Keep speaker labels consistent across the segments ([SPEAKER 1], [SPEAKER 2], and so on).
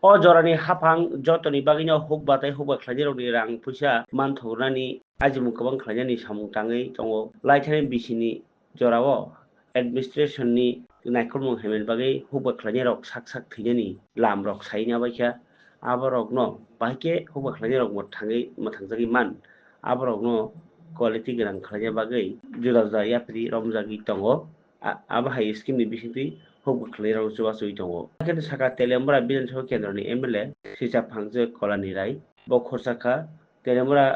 [SPEAKER 1] o jorani hafang jotoni bagino hukbatai hukba khlainirokni rang puisa manthoknani ajimu kabang khlainani samung tangui tongo laithani bisini jorao administration ni naikolmung hemen bagui hukba khlainirok sak sak theinani lamrok saina baikha aborokno bahike hukba khlainirok mothangjakgui man aborokno quality ganang khlaina bagui juda juda yapri romjagui tongo abo hai scheme ni bisingtwi hukba khlainirok chubachubi tongo khe saka telembra Bidhan Sabha Kendra ni MLA Sijak Phangje Kolani Rai bo khorsakha telembra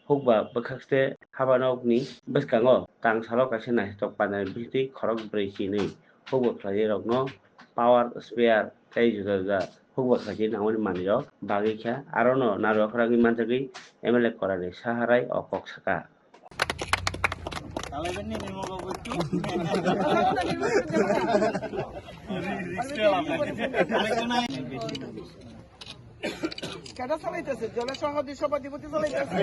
[SPEAKER 1] hukba bwkhakste habanokni bwskango tangsalo kaisa naithok panani bisingtwi khorok brui chinui hukba khlainirokno power spare tei juda juda hukba khlainai nangmani manwirok bagui kha arono narwakhrangui manjagui MLA Kolani Saha Rai o kok saka
[SPEAKER 2] কেটা চালাইতেছে জলের সভাধিপতি চালাইতেছে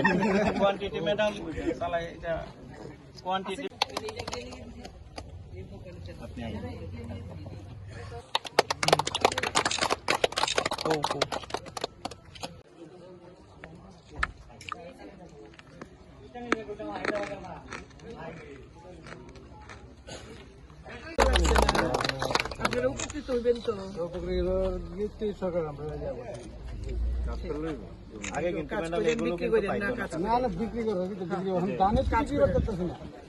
[SPEAKER 2] quantity madam চালাই এটা quantity আপনি আপনারা উপকৃত হইবেন তো সরকার আমরা যাবো আগে কিন্তু ম্যাডাম এগুলো কিন্তু পাইতো না বিক্রি করো কিন্তু বিক্রি দানের বিক্রি করতেছ না